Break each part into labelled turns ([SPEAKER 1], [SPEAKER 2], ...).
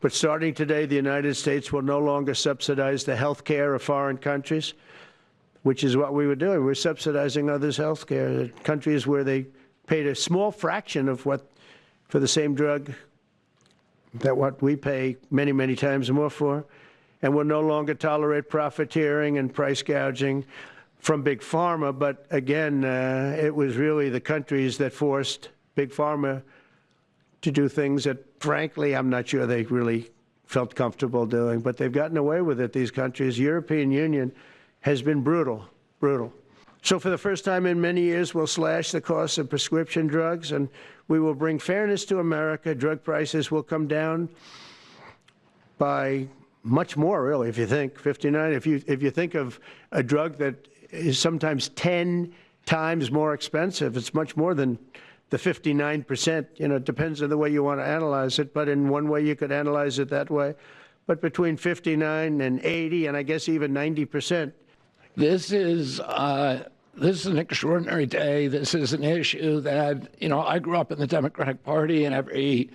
[SPEAKER 1] But starting today, the United States will no longer subsidize the health care of foreign countries, which is what we were doing. We're subsidizing others' health care, countries where they paid a small fraction of what, for the same drug, that what we pay many, many times more for. And we'll no longer tolerate profiteering and price gouging from Big Pharma. But again, it was really the countries that forced Big Pharma to do things that, frankly, I'm not sure they really felt comfortable doing. But they've gotten away with it, these countries. European Union has been brutal, brutal. So for the first time in many years, we'll slash the cost of prescription drugs, and we will bring fairness to America. Drug prices will come down by much more, really, if you think 59. If you think of a drug that is sometimes 10 times more expensive, it's much more than the 59%. You know, it depends on the way you want to analyze it, but in one way you could analyze it that way. But between 59 and 80, and I guess even 90%.
[SPEAKER 2] This is an extraordinary day. This is an issue that, you know, I grew up in the Democratic Party, and every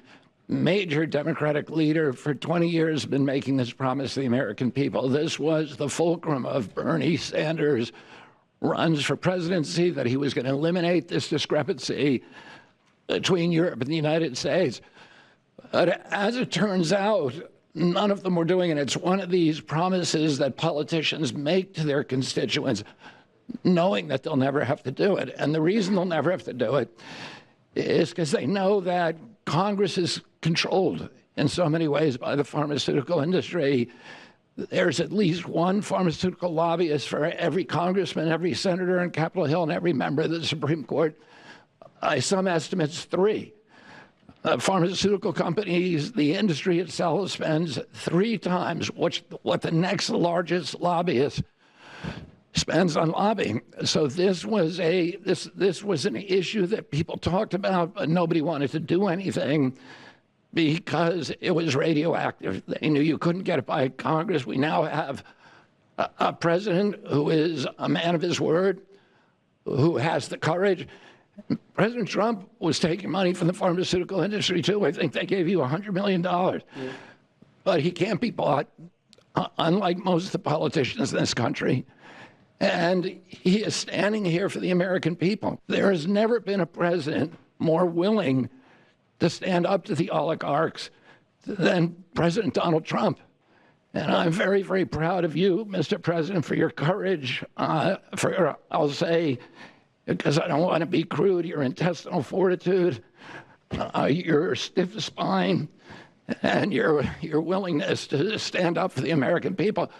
[SPEAKER 2] major Democratic leader for 20 years has been making this promise to the American people. This was the fulcrum of Bernie Sanders' runs for presidency, that he was going to eliminate this discrepancy between Europe and the United States. But as it turns out, none of them were doing it. It's one of these promises that politicians make to their constituents, knowing that they'll never have to do it. And the reason they'll never have to do it is because they know that Congress is controlled in so many ways by the pharmaceutical industry. There's at least one pharmaceutical lobbyist for every congressman, every senator on Capitol Hill, and every member of the Supreme Court. By some estimates, 3. Pharmaceutical companies, the industry itself, spends 3 times what the next largest lobbyist spends on lobbying. So this was an issue that people talked about, but nobody wanted to do anything because it was radioactive. They knew you couldn't get it by Congress. We now have a president who is a man of his word, who has the courage. President Trump was taking money from the pharmaceutical industry, too. I think they gave you $100 million. Yeah. But he can't be bought, unlike most of the politicians in this country. And he is standing here for the American people. There has never been a president more willing to stand up to the oligarchs than President Donald Trump. And I'm very, very proud of you, Mr. President, for your courage, I'll say, because I don't want to be crude, your intestinal fortitude, your stiff spine, and your willingness to stand up for the American people.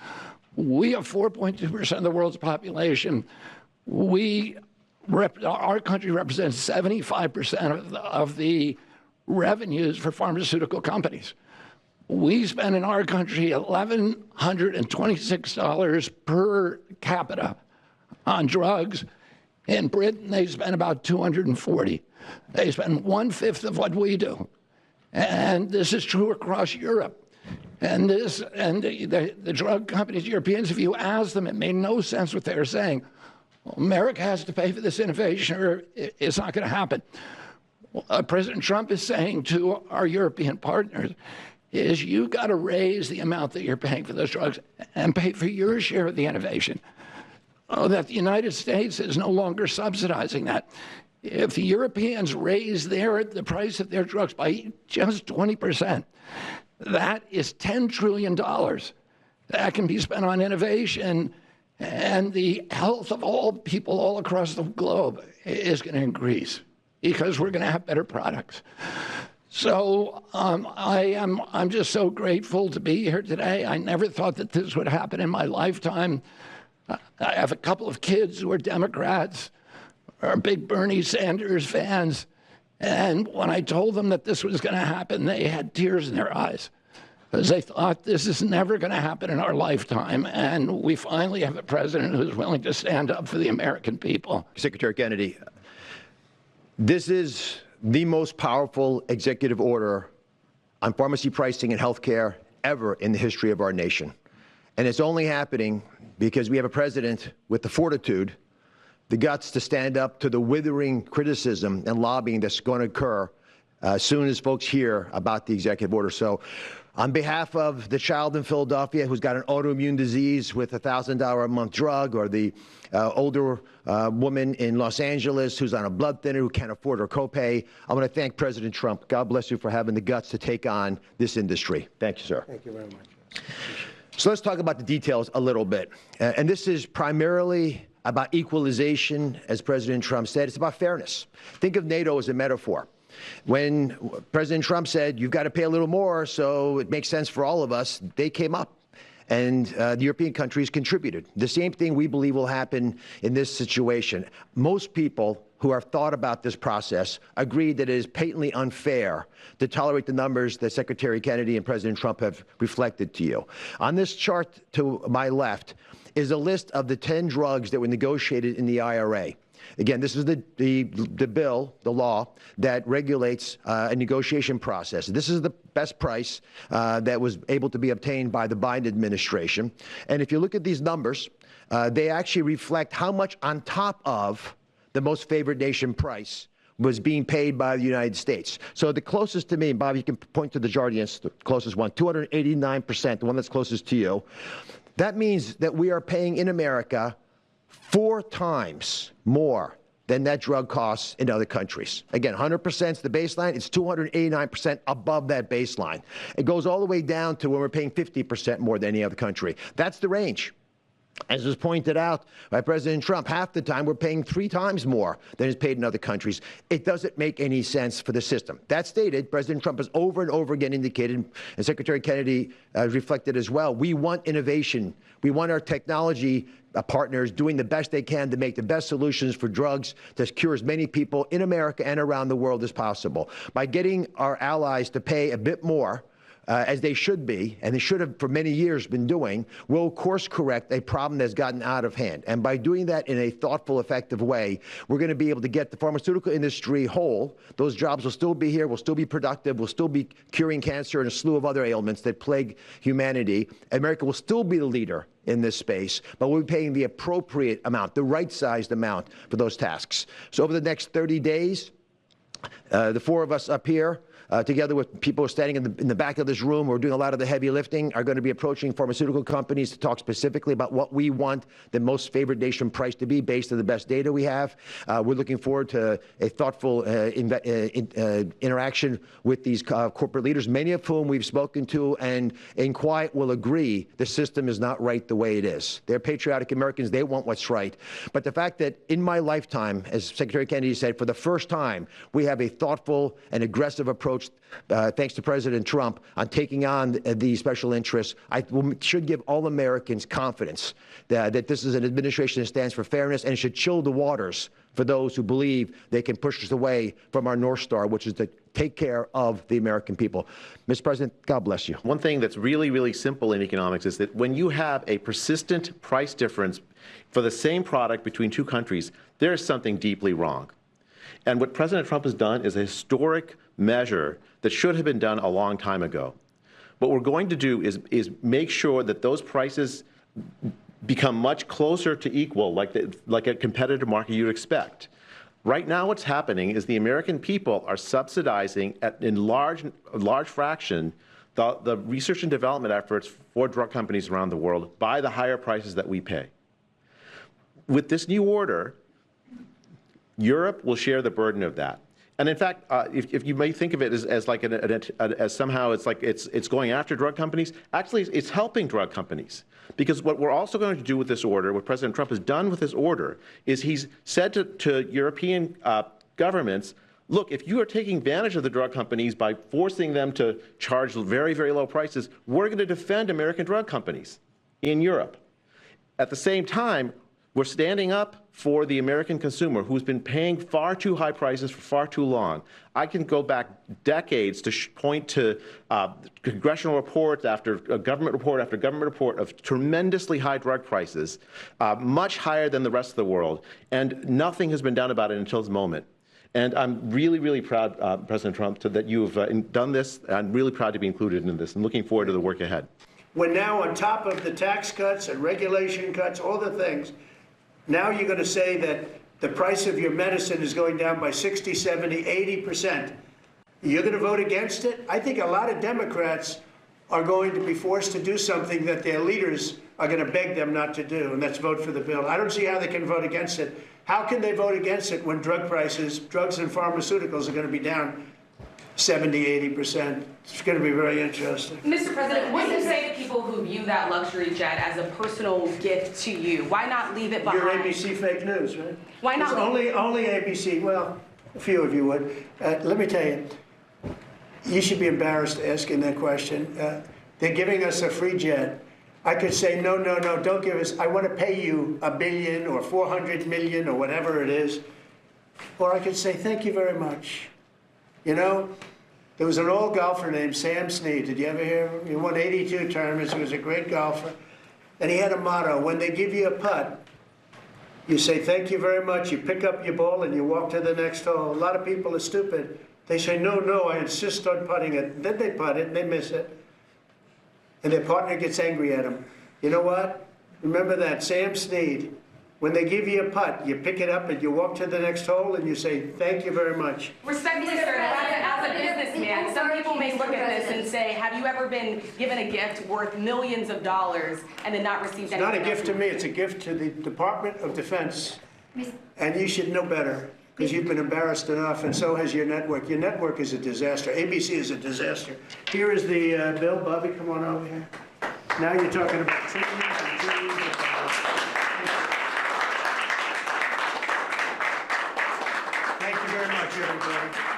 [SPEAKER 2] We have 4.2% of the world's population. Our country represents 75% of the revenues for pharmaceutical companies. We spend in our country $1,126 per capita on drugs. In Britain, they spend about $240. They spend 1/5 of what we do. And this is true across Europe. And the drug companies, Europeans, if you ask them, it made no sense what they were saying. Well, America has to pay for this innovation or it's not going to happen. President Trump is saying to our European partners is you got to raise the amount that you're paying for those drugs and pay for your share of the innovation. That the United States is no longer subsidizing that. If the Europeans raise the price of their drugs by just 20%, that is $10 trillion that can be spent on innovation, and the health of all people all across the globe is going to increase because we're going to have better products. So I'm just so grateful to be here today. I never thought that this would happen in my lifetime. I have a couple of kids who are Democrats, are big Bernie Sanders fans. And when I told them that this was going to happen, they had tears in their eyes because they thought this is never going to happen in our lifetime. And we finally have a president who's willing to stand up for the American people.
[SPEAKER 3] Secretary Kennedy, this is the most powerful executive order on pharmacy pricing and health care ever in the history of our nation. And it's only happening because we have a president with the fortitude, the guts to stand up to the withering criticism and lobbying that's going to occur as soon as folks hear about the executive order. So On behalf of the child in Philadelphia who's got an autoimmune disease with a $1,000 a month drug, or the older woman in Los Angeles who's on a blood thinner who can't afford her copay, I want to thank President Trump. God bless you for having the guts to take on this industry. Thank you, sir.
[SPEAKER 1] Thank you very much.
[SPEAKER 3] So let's talk about the details a little bit. And this is primarily about equalization, as President Trump said. It's about fairness. Think of NATO as a metaphor. When President Trump said, you've got to pay a little more so it makes sense for all of us, they came up. And the European countries contributed. The same thing we believe will happen in this situation. Most people who have thought about this process agree that it is patently unfair to tolerate the numbers that Secretary Kennedy and President Trump have reflected to you. On this chart to my left is a list of the 10 drugs that were negotiated in the IRA. Again, this is the bill, the law, that regulates a negotiation process. This is the best price that was able to be obtained by the Biden administration. And if you look at these numbers, they actually reflect how much on top of the most favored nation price was being paid by the United States. So the closest to me, Bob, you can point to the Jardians, the closest one, 289%, the one that's closest to you. That means that we are paying in America 4 times more than that drug costs in other countries. Again, 100% is the baseline. It's 289% above that baseline. It goes all the way down to when we're paying 50% more than any other country. That's the range. As was pointed out by President Trump, half the time we're paying 3 times more than is paid in other countries. It doesn't make any sense for the system. That stated, President Trump has over and over again indicated, and Secretary Kennedy reflected as well, we want innovation. We want our technology partners doing the best they can to make the best solutions for drugs to cure as many people in America and around the world as possible. By getting our allies to pay a bit more, as they should be, and they should have for many years been doing, will course correct a problem that's gotten out of hand. And by doing that in a thoughtful, effective way, we're going to be able to get the pharmaceutical industry whole. Those jobs will still be here, will still be productive, will still be curing cancer and a slew of other ailments that plague humanity. America will still be the leader in this space, but we'll be paying the appropriate amount, the right-sized amount for those tasks. So over the next 30 days, the 4 of us up here, together with people standing in the back of this room who are doing a lot of the heavy lifting, are going to be approaching pharmaceutical companies to talk specifically about what we want the most favored nation price to be based on the best data we have. We're looking forward to a thoughtful interaction with these corporate leaders, many of whom we've spoken to and in quiet will agree the system is not right the way it is. They're patriotic Americans. They want what's right. But the fact that in my lifetime, as Secretary Kennedy said, for the first time, we have a thoughtful and aggressive approach thanks to President Trump, on taking on the special interests, should give all Americans confidence that this is an administration that stands for fairness, and it should chill the waters for those who believe they can push us away from our North Star, which is to take care of the American people. Mr. President, God bless you.
[SPEAKER 4] One thing that's really, really simple in economics is that when you have a persistent price difference for the same product between 2 countries, there is something deeply wrong. And what President Trump has done is a historic measure that should have been done a long time ago. What we're going to do is make sure that those prices become much closer to equal, like a competitive market you'd expect. Right now what's happening is the American people are subsidizing in large fraction the research and development efforts for drug companies around the world by the higher prices that we pay. With this new order, Europe will share the burden of that. And in fact, if you may think of it as like as somehow it's going after drug companies, actually it's helping drug companies. Because what we're also going to do with this order, what President Trump has done with this order, is he's said to European governments, look, if you are taking advantage of the drug companies by forcing them to charge very, very low prices, we're going to defend American drug companies in Europe. At the same time, we're standing up for the American consumer who's been paying far too high prices for far too long. I can go back decades to point to congressional reports after government report after government report of tremendously high drug prices, much higher than the rest of the world, and nothing has been done about it until this moment. And I'm really, really proud, President Trump, that you've done this. I'm really proud to be included in this and looking forward to the work ahead.
[SPEAKER 1] We're now on top of the tax cuts and regulation cuts, all the things. Now you're going to say that the price of your medicine is going down by 60, 70, 80%. You're going to vote against it? I think a lot of Democrats are going to be forced to do something that their leaders are going to beg them not to do, and that's vote for the bill. I don't see how they can vote against it. How can they vote against it when drug prices, drugs and pharmaceuticals are going to be down 70, 80%? It's going to be very interesting.
[SPEAKER 5] Mr. President, what do you say to people who view that luxury jet as a personal gift to you? Why not leave it behind?
[SPEAKER 1] You're ABC fake news, right?
[SPEAKER 5] Why not
[SPEAKER 1] It's only ABC. Well, a few of you would. Let me tell you, you should be embarrassed asking that question. They're giving us a free jet. I could say, no, no, no, don't give us. I want to pay you $1 billion or 400 million or whatever it is. Or I could say, thank you very much. You know, there was an old golfer named Sam Snead. Did you ever hear of him? He won 82 tournaments. He was a great golfer. And he had a motto: when they give you a putt, you say, thank you very much. You pick up your ball and you walk to the next hole. A lot of people are stupid. They say, no, no, I insist on putting it. Then they putt it and they miss it. And their partner gets angry at them. You know what? Remember that, Sam Snead. When they give you a putt, you pick it up and you walk to the next hole and you say, thank you very much.
[SPEAKER 5] Respectfully, sir, as a businessman, some people may look at this and say, have you ever been given a gift worth millions of dollars and then not received anything?
[SPEAKER 1] It's not a gift to me, it's a gift to the Department of Defense. And you should know better, because you've been embarrassed enough, and so has your network. Your network is a disaster. ABC is a disaster. Here is the bill. Bobby, come on over here. Now you're talking about trillions and trillions of dollars. Thank you very much, everybody.